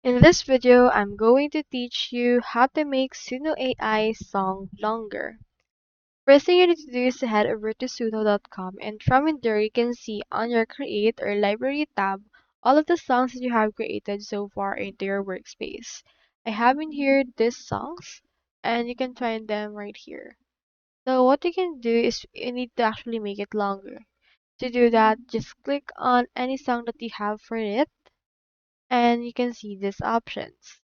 In this video, I'm going to teach you how to make Suno AI song longer. First thing you need to do is to head over to suno.com, and from in there you can see on your Create or Library tab all of the songs that you have created so far into your workspace. I have in here these songs and you can find them right here. So what you can do is you need to actually make it longer. To do that, just click on any song that you have for it and you can see these options.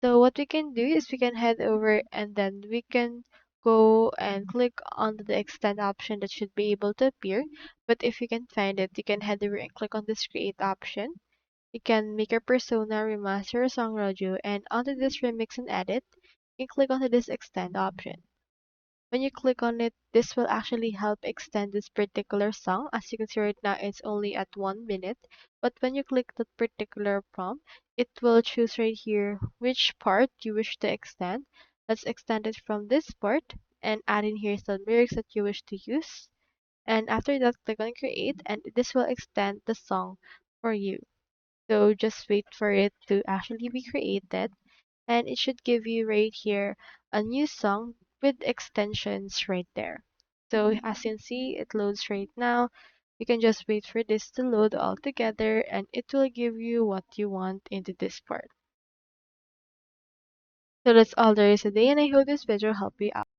So what we can do is we can head over and then we can go and click on the extend option that should be able to appear. But if you can find it, you can head over and click on this create option. You can make your persona, remaster, a song audio, and onto this remix and edit, you can click onto this extend option. When you click on it, this will actually help extend this particular song. As you can see right now, it's only at 1 minute. But when you click that particular prompt, it will choose right here which part you wish to extend. Let's extend it from this part and add in here some lyrics that you wish to use. And after that, click on create and this will extend the song for you. So just wait for it to actually be created and it should give you right here a new song with extensions right there. So as you can see, it loads right now. You can just wait for this to load all together and it will give you what you want into this part. So that's all there is today and I hope this video helped you out.